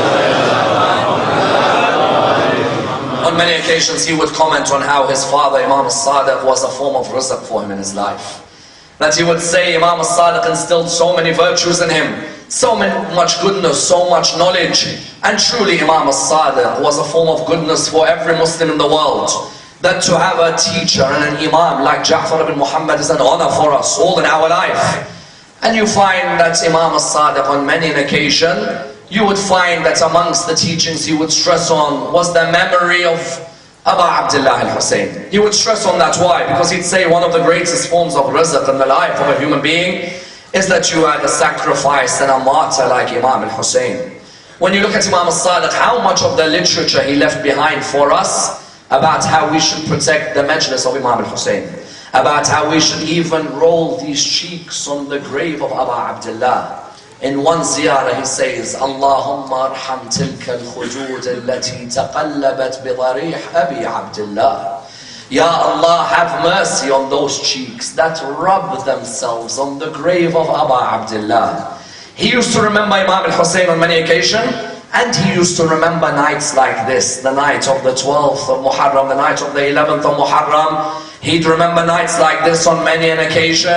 On many occasions he would comment on how his father Imam al-Sadiq was a form of rizq for him in his life. That he would say Imam al-Sadiq instilled so many virtues in him, so much goodness, so much knowledge. And truly Imam al-Sadiq was a form of goodness for every Muslim in the world. That to have a teacher and an Imam like Ja'far ibn Muhammad is an honor for us all in our life. And you find that Imam al-Sadiq on many an occasion, you would find that amongst the teachings he would stress on was the memory of Abu Abdullah al-Hussein. He would stress on that. Why? Because he'd say one of the greatest forms of rizq in the life of a human being is that you are the sacrifice and a martyr like Imam al-Hussein. When you look at Imam al-Sadiq, how much of the literature he left behind for us about how we should protect the majlis of Imam al-Hussein, about how we should even roll these cheeks on the grave of Abu Abdullah. In one ziyarah he says, Allahumma arham tilka al-khudud allati taqallabat bidarih Abi Abdullah. Ya Allah, have mercy on those cheeks that rub themselves on the grave of Abu Abdullah. He used to remember Imam al-Hussein on many occasions, and he used to remember nights like this, the night of the 12th of Muharram, the night of the 11th of Muharram. He'd remember nights like this on many an occasion,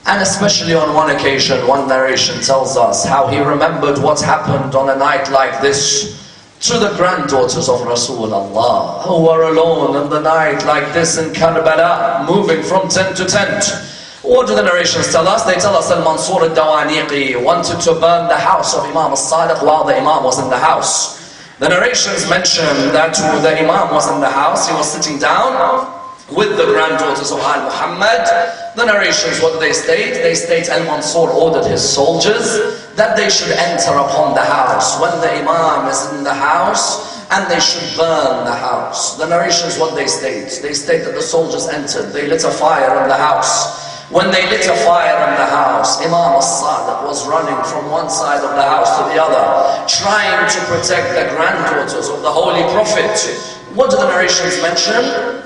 and especially on one occasion, one narration tells us how he remembered what happened on a night like this to the granddaughters of Rasulullah, who were alone in the night like this in Karbala, moving from tent to tent. What do the narrations tell us? They tell us that Mansur al-Dawaniqi wanted to burn the house of Imam al-Sadiq while the Imam was in the house. The narrations mention that when the Imam was in the house, he was sitting down with the granddaughters of Al-Muhammad. The narrations, what do they state? They state Al-Mansur ordered his soldiers that they should enter upon the house when the Imam is in the house, and they should burn the house. The narrations, what they state? They state that the soldiers entered, they lit a fire in the house. When they lit a fire in the house, Imam al-Sadiq was running from one side of the house to the other, trying to protect the granddaughters of the Holy Prophet. What do the narrations mention?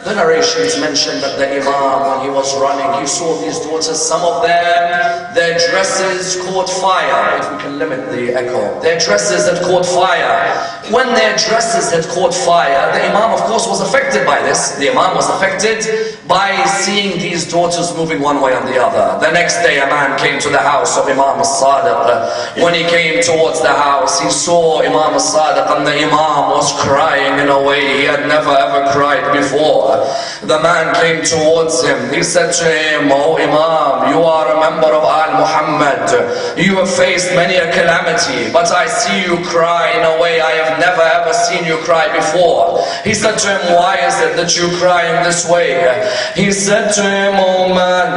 The narrations mention that the Imam, when he was running, he saw these daughters, some of them, their dresses caught fire. If we can limit the echo. Their dresses had caught fire. When their dresses had caught fire, the Imam, of course, was affected by this. The Imam was affected by seeing these daughters moving one way and the other. The next day, a man came to the house of Imam al-Sadiq. When he came towards the house, he saw Imam al-Sadiq, and the Imam was crying in a way he had never ever cried before. The man came towards him. He said to him, "Oh Imam, you are a member of Al-Muhammad. You have faced many a calamity, but I see you cry in a way I have never ever seen you cry before." He said to him, "Why is it that you cry in this way?" He said to him, "Oh man,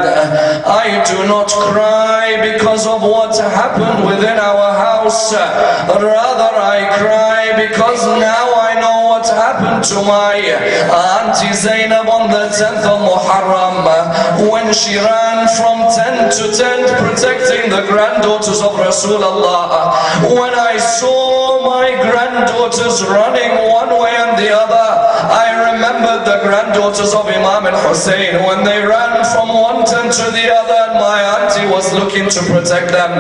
I do not cry because of what happened within our house. Rather I cry because now I know what happened to my Auntie Zainab on the 10th of Muharram, when she ran from tent to tent protecting the granddaughters of Rasulullah. When I saw my granddaughters running one way and the other, I remembered the granddaughters of Imam al-Hussein when they ran from one tent to the other, and my auntie was looking to protect them."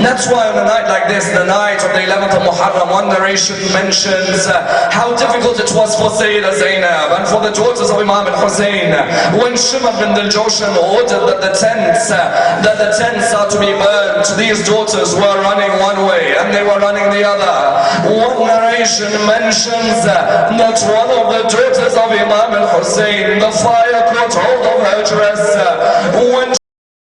That's why on a night like this, the night of the 11th of Muharram, one narration mentions how difficult it was for Sayyidah Zainab and for the daughters of Imam al-Hussein when Shimr bin al-Jawshan ordered that the tents are to be burnt. These daughters were running one way and they were running the other. One narration mentions that one of the daughters of Imam al-Hussein, the fire caught hold of her dress. When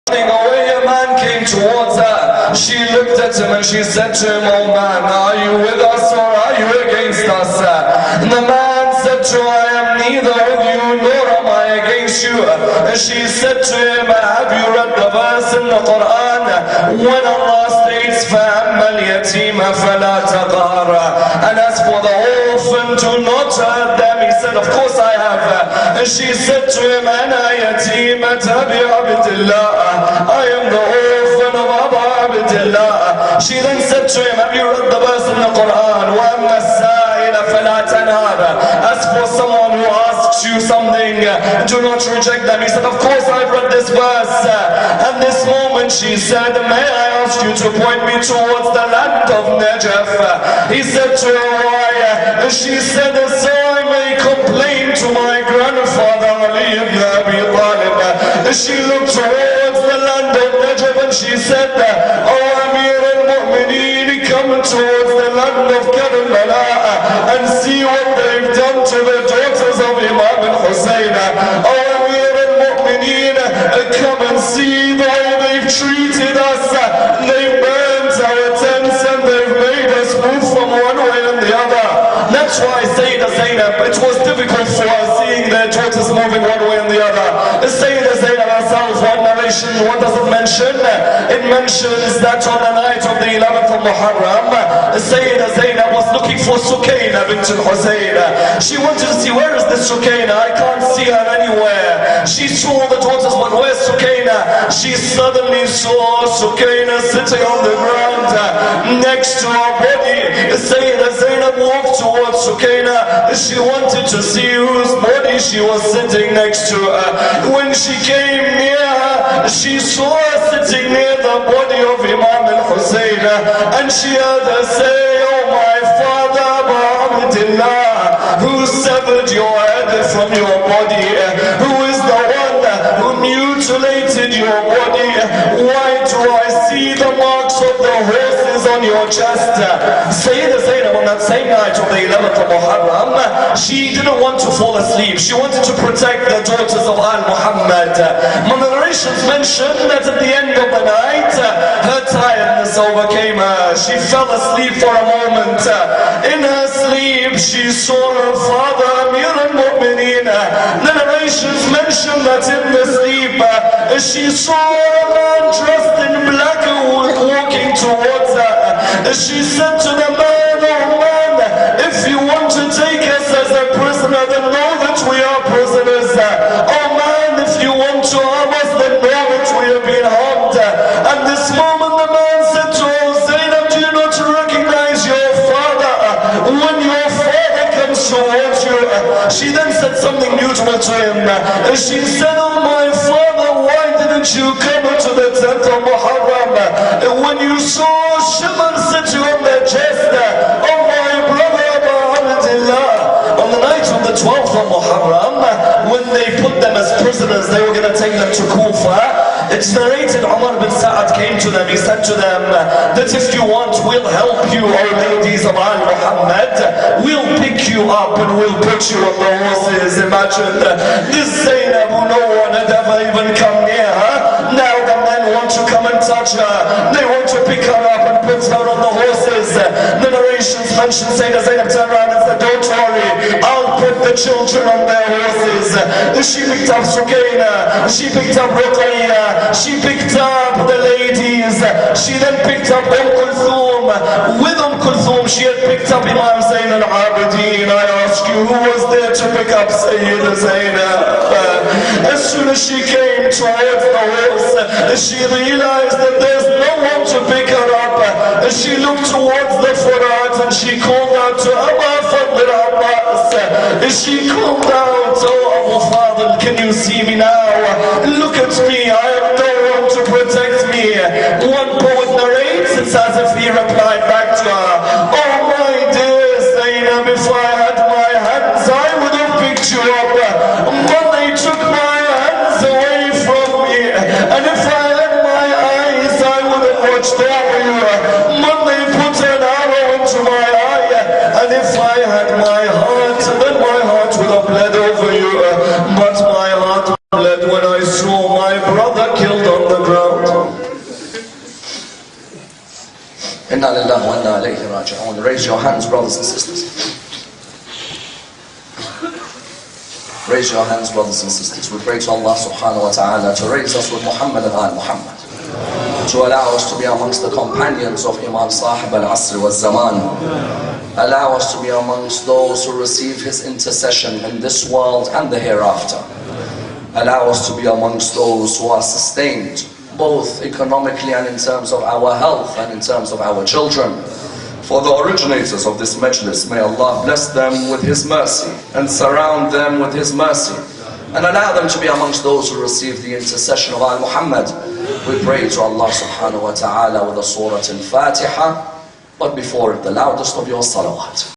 running away, a man came towards her. She looked at him and she said to him, "Oh man, are you with us or are you against us?" The man said to her, "I am neither with you nor am I against you." She said to him, "Have you read the verse in the Quran when Allah states, فَأَمَّا الْيَتِيمَ فَلَا تَقْهَرْ, and as for the orphan, do not hurt them?" He said, "Of course I have." She said to him, "أَنَا يَتِيمَةَ أَبِي عَبْدِ اللَّهِ, I am the orphan of Abu Abdullah." She then said to him, "Have you read the verse in the Quran, وَأَمَّا السَّائِلَ فَلَا تَنْهَرْ, as for someone who asks you something, do not reject them?" He said, "Of course I've read this verse." At this moment she said, "May I ask you to point me towards the land of Najaf?" He said to her, "Why?" She said, "So I may complain to my grandfather Ali ibn Abi Talib." She looked towards the land of Najaf and she said, "Oh Amir al-Mu'mineen, come towards the land of Karbala and see what they've done to the daughters of Imam al-Hussein. Oh Amir al-Mu'mineen, come and see the way they've treated us. They've burnt our tents and they've made us move from one way and the other." That's why Sayyidah Zainab, it was difficult for her seeing their daughters moving one way and the other. Sayyidah Zainab herself, one narration narration, what does it mention? It mentions that on the night of the 11th of Muharram, Sayyida Zainab was looking for Sukayna bint al-Husayna. She wanted to see, where is this Sukayna? I can't see her anywhere. She saw the daughters, but where's Sukayna? She suddenly saw Sukayna sitting on the ground next to her body. Sayyida Zainab walked towards Sukayna. She wanted to see whose body she was sitting next to her. When she came near her, she saw her sitting near the body of Imam al-Hussein, and she heard her say, "Oh my father, Abu Abdullah, who severed your head from your body, who is the one who mutilated your body? Why do I see the marks of the horses on your chest?" Sayyida Zainab, on that same night of the 11th of Muharram, she didn't want to fall asleep. She wanted to protect the daughters of Al-Muhammad. The narrations mention that at the end of the night, her tiredness overcame her. She fell asleep for a moment. In her sleep, she saw her father, Amir al-Mu'mineen. The narrations mention that in the sleep, she saw a man dressed in black walking towards her. She said to the man, "Oh man, if you want to take us as a prisoner, then know that we are prisoners. Oh man, if you want to harm us, then know that we have been harmed." At this moment, the man said to her, "Zainab, do you not recognize your father? When your father comes towards you," she then said something beautiful to him. She said, "Oh my father, why didn't you come to the 10th of Muharram? When you saw Shimon sitting on the chest of my brother Abu Abdullah." On the night of the 12th of Muharram, when they put them as prisoners, they were going to take them to Kufa. It's narrated Umar bin Sa'ad came to them. He said to them that if you want, we'll help you, O ladies of Al-Muhammad. We'll pick you up and we'll put you on the horses. Imagine this Zainab, who no one had ever even come near her. Now the men want to come and touch her. They want to pick her up and put her on the horses. The narrations mention Sayyida Zainab turned around and said, "Don't worry, I'll put the children on their horses." She picked up Sukayna, she picked up Ruqayya, she picked up the ladies. She then picked up Kulthum. With Kulthum, she had picked up Imam Zayn al-Abidin. I ask you, who was there to pick up Sayyida Zainab? As soon as she came towards the horse, she realized that there's no one to pick her up. She looked towards the Furat and she called out to Abu Fadl Abbas. She called out, "Oh Abu Fadl, can you see me now? Look at me, I have no one to protect me." One poet narrates, it's as if he replied back to her, "Oh my dear Zainab, if I had my hands, I would have picked you up. But they took my hands away from me. And if I had my eyes, I would have watched over you. But they put an arrow into my eye. And if I had my heart, then my heart would have bled over you. But my heart bled when I saw my brother killed on the ground." Inna lillahi wa inna ilayhi raji'un. Raise your hands, brothers and sisters. Raise your hands, brothers and sisters. We pray to Allah subhanahu wa ta'ala to raise us with Muhammad and Al-Muhammad, to allow us to be amongst the companions of Imam Sahib al-Asr wal-Zaman. Allow us to be amongst those who receive his intercession in this world and the hereafter. Allow us to be amongst those who are sustained, both economically and in terms of our health and in terms of our children. For the originators of this majlis, may Allah bless them with His mercy and surround them with His mercy, and allow them to be amongst those who receive the intercession of Al-Muhammad. We pray to Allah subhanahu wa ta'ala with a surah al-Fatiha, but before it, the loudest of your salawat.